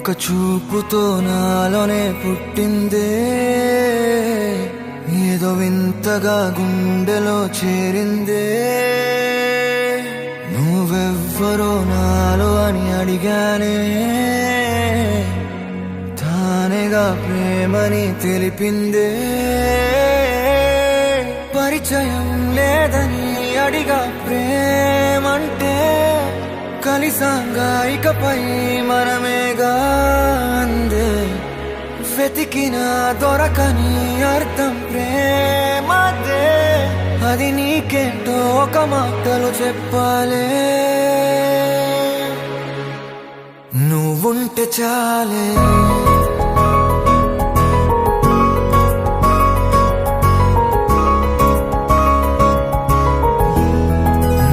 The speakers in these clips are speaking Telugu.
ఒక చూపుతో నాలోనే పుట్టిందే, ఏదో వింతగా గుండెలో చేరిందే. నువ్వెవ్వరో నాలో అని అడిగానే, తానేగా ప్రేమని తెలిపిందే. పరిచయం లేదని అడిగా ప్రేమంటే, కలిసాంగా ఇకపై మనమేగా అందే. వెతికిన దొరకని అర్థం ప్రేమదే, అది నీకేంటో ఒక మాటలు చెప్పాలే. నువ్వుంటే చాలే,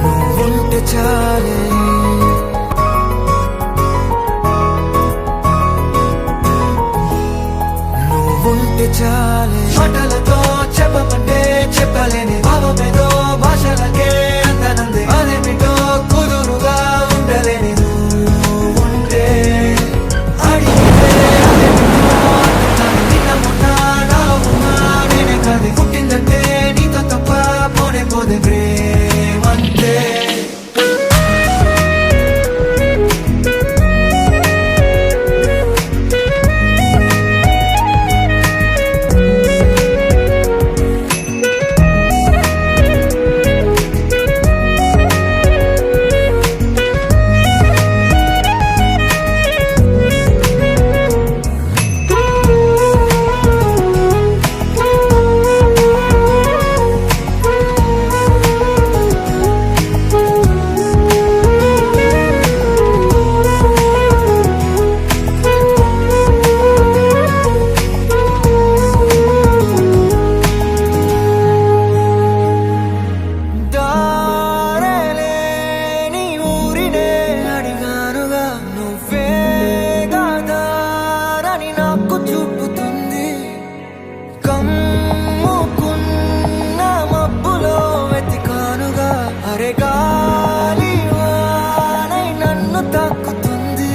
నువ్వుంటే చాలే, నువ్వుంటే చాలే. మాటలతో చెప్పమంటే చెప్పలేని భావమేదో భాషలకే అందనందే. అదేమిటో కుదురుగా ఉండలేని నువ్వుంటే, అడిగితే అదేమిటో అర్థం. నిన్న మొన్న నాలో ఉన్నా నేనే కాదే, పుట్టిందంటే నీతో తప్ప పోనే పోదే ప్రేమంటే.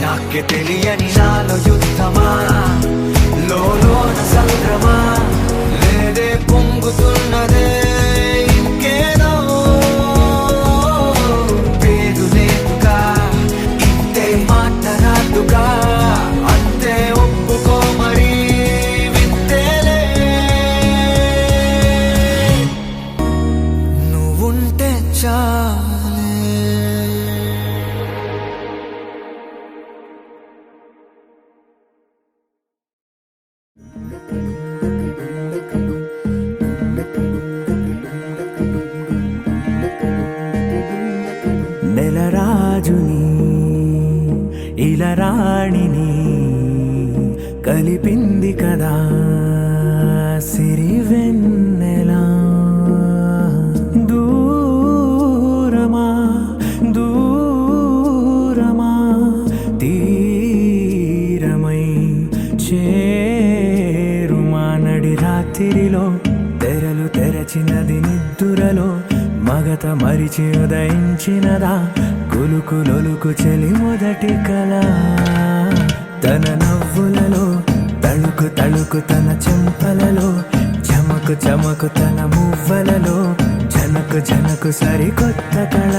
నాకే తెలియని నాలో యుద్ధమా, లోన సంద్రమా, లేదే పొంగుతున్నదే ఇంకేదో. పేరు లేదుగా, ఇంతే మాట రాదుగా, అంతే ఒప్పుకో మరి వింతేలే. నువ్వుంటే చాలే. నెలరాజుని ఇలా రాణిని కలిపింది కదా సిరివెన్నెలా. దూరమా దూరమా తీరమై చేరుమా. నడి రాత్రిలో తెరలు తెరచినది నిద్దురలో, మగత మరిచి ఉదయించినదా కులుకులొలుకు చెలి మొదటి కళ. తన నవ్వులలో తళుకు తళుకు తన చెంపలలో, చమకు చమకు తన మువ్వలలో, జనకు జనకు సరికొత్త కళ.